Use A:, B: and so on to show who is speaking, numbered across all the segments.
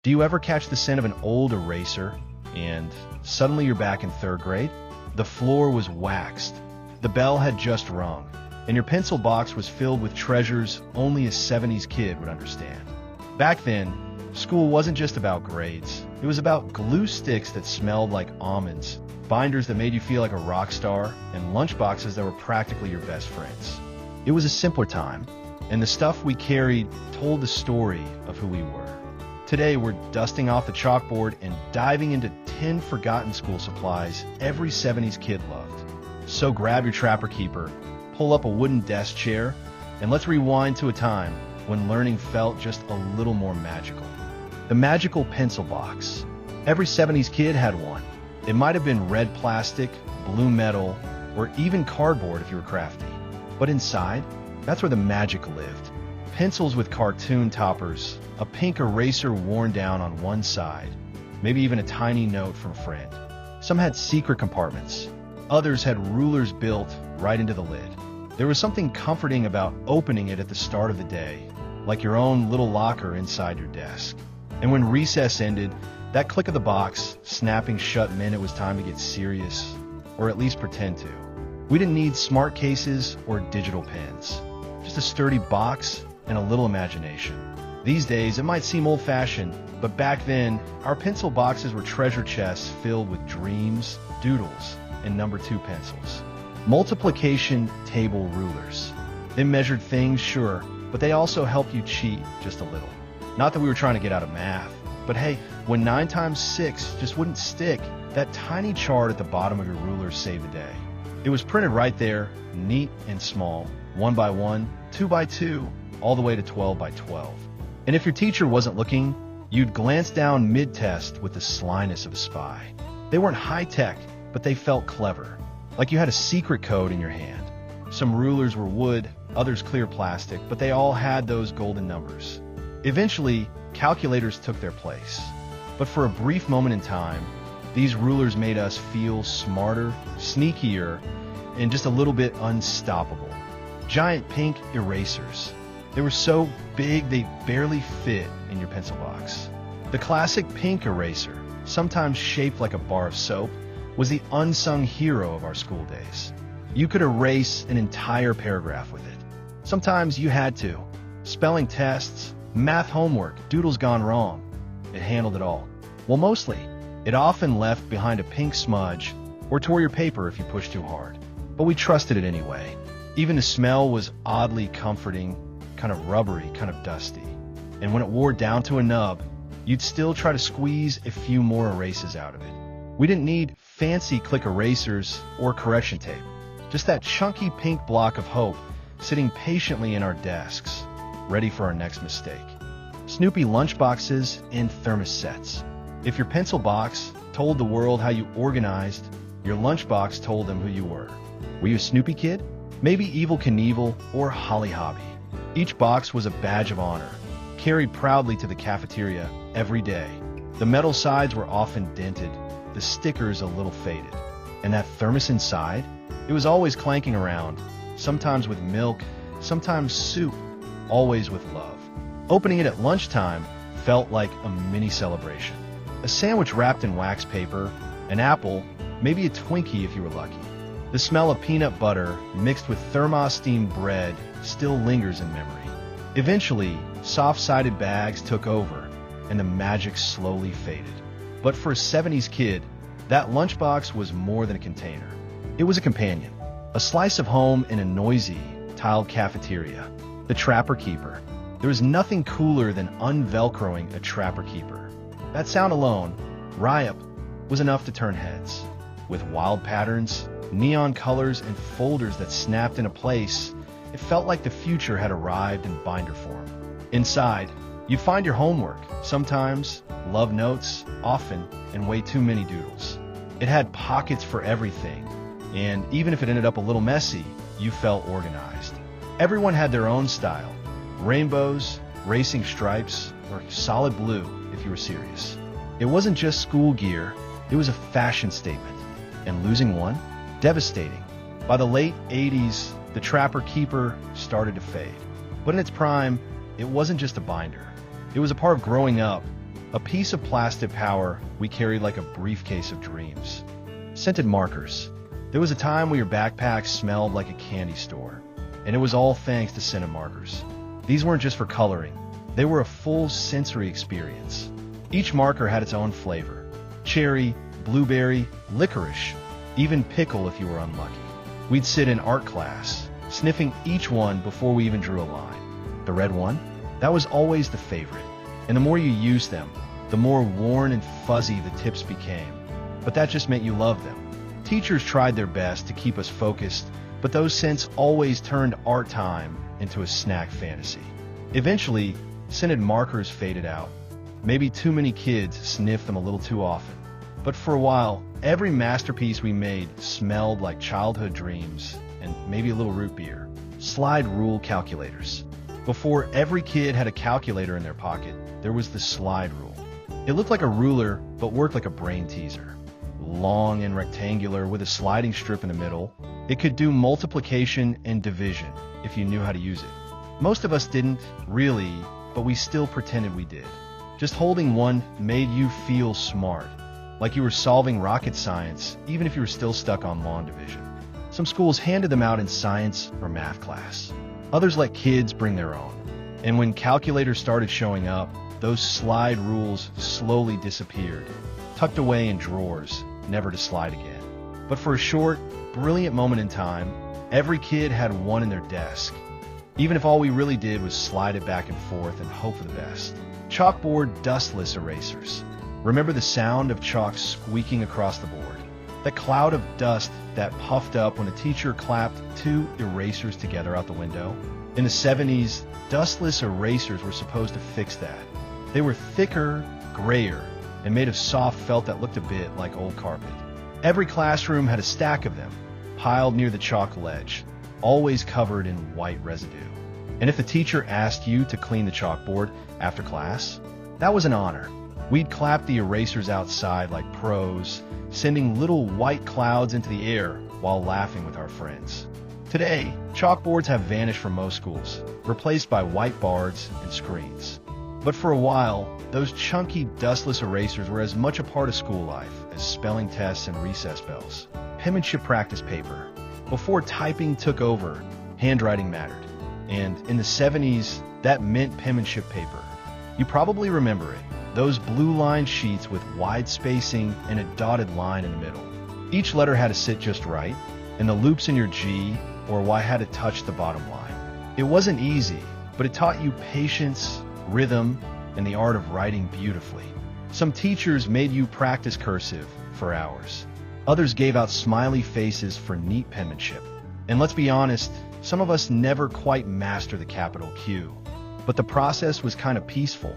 A: Do you ever catch the scent of an old eraser and suddenly you're back in third grade? The floor was waxed, the bell had just rung, and your pencil box was filled with treasures only a 70s kid would understand. Back then, school wasn't just about grades. It was about glue sticks that smelled like almonds, binders that made you feel like a rock star, and lunchboxes that were practically your best friends. It was a simpler time, and the stuff we carried told the story of who we were. Today, we're dusting off the chalkboard and diving into 10 forgotten school supplies every 70s kid loved. So grab your Trapper Keeper, pull up a wooden desk chair, and let's rewind to a time when learning felt just a little more magical. The magical pencil box. Every 70s kid had one. It might have been red plastic, blue metal, or even cardboard if you were crafty. But inside, that's where the magic lived. Pencils with cartoon toppers, a pink eraser worn down on one side, maybe even a tiny note from a friend. Some had secret compartments. Others had rulers built right into the lid. There was something comforting about opening it at the start of the day, like your own little locker inside your desk. And when recess ended, that click of the box snapping shut meant it was time to get serious, or at least pretend to. We didn't need smart cases or digital pens, just a sturdy box and a little imagination. These days, it might seem old-fashioned, but back then, our pencil boxes were treasure chests filled with dreams, doodles, and number 2 pencils. Multiplication table rulers. They measured things, sure, but they also helped you cheat just a little. Not that we were trying to get out of math, but hey, when 9 times 6 just wouldn't stick, that tiny chart at the bottom of your ruler saved the day. It was printed right there, neat and small, 1 by 1, 2 by 2, all the way to 12 by 12. And if your teacher wasn't looking, you'd glance down mid-test with the slyness of a spy. They weren't high-tech, but they felt clever, like you had a secret code in your hand. Some rulers were wood, others clear plastic, but they all had those golden numbers. Eventually, calculators took their place. But for a brief moment in time, these rulers made us feel smarter, sneakier, and just a little bit unstoppable. Giant pink erasers. They were so big they barely fit in your pencil box. The classic pink eraser, sometimes shaped like a bar of soap, was the unsung hero of our school days. You could erase an entire paragraph with it. Sometimes you had to. Spelling tests, math homework, doodles gone wrong. It handled it all. Well, mostly. It often left behind a pink smudge or tore your paper if you pushed too hard. But we trusted it anyway. Even the smell was oddly comforting, kind of rubbery, kind of dusty. And when it wore down to a nub, you'd still try to squeeze a few more erases out of it. We didn't need fancy click erasers or correction tape, just that chunky pink block of hope sitting patiently in our desks, ready for our next mistake. Snoopy lunchboxes and thermos sets. If your pencil box told the world how you organized, your lunchbox told them who you were. Were you a Snoopy kid? Maybe Evel Knievel or Holly Hobby. Each box was a badge of honor, carried proudly to the cafeteria every day. The metal sides were often dented, the stickers a little faded. And that thermos inside? It was always clanking around, sometimes with milk, sometimes soup, always with love. Opening it at lunchtime felt like a mini celebration. A sandwich wrapped in wax paper, an apple, maybe a Twinkie if you were lucky. The smell of peanut butter mixed with thermos-steamed bread still lingers in memory. Eventually, soft-sided bags took over, and the magic slowly faded. But for a 70s kid, that lunchbox was more than a container. It was a companion, a slice of home in a noisy, tiled cafeteria. The Trapper Keeper. There was nothing cooler than unvelcroing a Trapper Keeper. That sound alone, RIAP, was enough to turn heads. With wild patterns, neon colors, and folders that snapped into place, it felt like the future had arrived in binder form. Inside, you'd find your homework, sometimes, love notes, often, and way too many doodles. It had pockets for everything, and even if it ended up a little messy, you felt organized. Everyone had their own style. Rainbows, racing stripes, or solid blue if you were serious. It wasn't just school gear, it was a fashion statement. And losing one? Devastating. By the late 80s, the Trapper Keeper started to fade. But in its prime, it wasn't just a binder. It was a part of growing up, A piece of plastic power we carried like a briefcase of dreams. Scented markers. There was a time where your backpack smelled like a candy store, and it was all thanks to scented markers. These weren't just for coloring. They were a full sensory experience. Each marker had its own flavor. Cherry, blueberry, licorice, even pickle if you were unlucky. We'd sit in art class, sniffing each one before we even drew a line. The red one? That was always the favorite. And the more you used them, the more worn and fuzzy the tips became. But that just meant you loved them. Teachers tried their best to keep us focused, but those scents always turned art time into a snack fantasy. Eventually, scented markers faded out. Maybe too many kids sniffed them a little too often. But for a while, every masterpiece we made smelled like childhood dreams and maybe a little root beer. Slide rule calculators. Before every kid had a calculator in their pocket, there was the slide rule. It looked like a ruler, but worked like a brain teaser. Long and rectangular with a sliding strip in the middle, it could do multiplication and division if you knew how to use it. Most of us didn't, really, but we still pretended we did. Just holding one made you feel smart, like you were solving rocket science, even if you were still stuck on long division. Some schools handed them out in science or math class. Others let kids bring their own. And when calculators started showing up, those slide rules slowly disappeared, tucked away in drawers, never to slide again. But for a short, brilliant moment in time, every kid had one in their desk, even if all we really did was slide it back and forth and hope for the best. Chalkboard dustless erasers. Remember the sound of chalk squeaking across the board? That cloud of dust that puffed up when a teacher clapped two erasers together out the window? In the 70's, dustless erasers were supposed to fix that. They were thicker, grayer, and made of soft felt that looked a bit like old carpet. Every classroom had a stack of them, piled near the chalk ledge, always covered in white residue. And if the teacher asked you to clean the chalkboard after class, that was an honor. We'd clap the erasers outside like pros, sending little white clouds into the air while laughing with our friends. Today, chalkboards have vanished from most schools, replaced by white boards and screens. But for a while, those chunky, dustless erasers were as much a part of school life as spelling tests and recess bells. Penmanship practice paper. Before typing took over, handwriting mattered. And in the 70's, that meant penmanship paper. You probably remember it. Those blue-lined sheets with wide spacing and a dotted line in the middle. Each letter had to sit just right, and the loops in your G or Y had to touch the bottom line. It wasn't easy, but it taught you patience, rhythm, and the art of writing beautifully. Some teachers made you practice cursive for hours. Others gave out smiley faces for neat penmanship. And let's be honest, some of us never quite mastered the capital Q. But the process was kind of peaceful.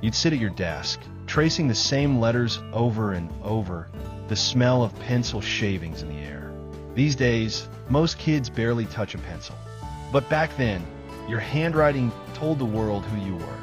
A: You'd sit at your desk, tracing the same letters over and over, the smell of pencil shavings in the air. These days, most kids barely touch a pencil. But back then, your handwriting told the world who you were.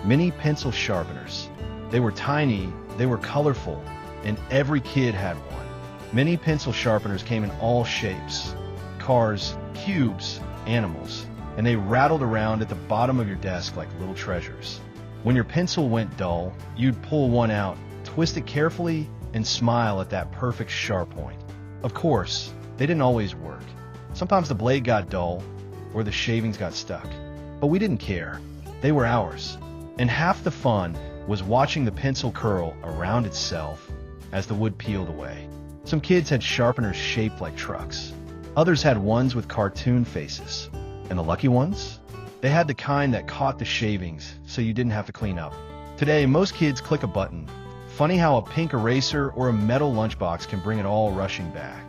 A: Mini pencil sharpeners. They were tiny, they were colorful, and every kid had one. Mini pencil sharpeners came in all shapes. Cars, cubes, animals, and they rattled around at the bottom of your desk like little treasures. When your pencil went dull, you'd pull one out, twist it carefully, and smile at that perfect sharp point. Of course, they didn't always work. Sometimes the blade got dull, or the shavings got stuck. But we didn't care. They were ours. And half the fun was watching the pencil curl around itself as the wood peeled away. Some kids had sharpeners shaped like trucks. Others had ones with cartoon faces. And the lucky ones? They had the kind that caught the shavings, so you didn't have to clean up. Today, most kids click a button. Funny how a pink eraser or a metal lunchbox can bring it all rushing back.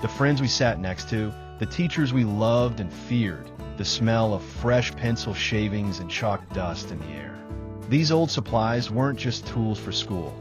A: The friends we sat next to, the teachers we loved and feared, the smell of fresh pencil shavings and chalk dust in the air. These old supplies weren't just tools for school.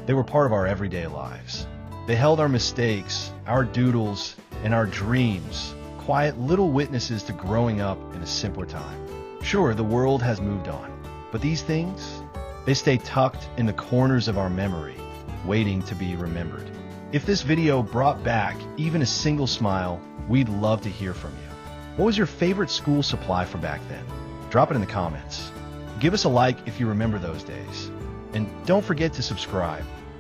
A: They were part of our everyday lives. They held our mistakes, our doodles, and our dreams, quiet little witnesses to growing up in a simpler time. Sure, the world has moved on, but these things, they stay tucked in the corners of our memory, waiting to be remembered. If this video brought back even a single smile, we'd love to hear from you. What was your favorite school supply from back then? Drop it in the comments. Give us a like if you remember those days. And don't forget to subscribe.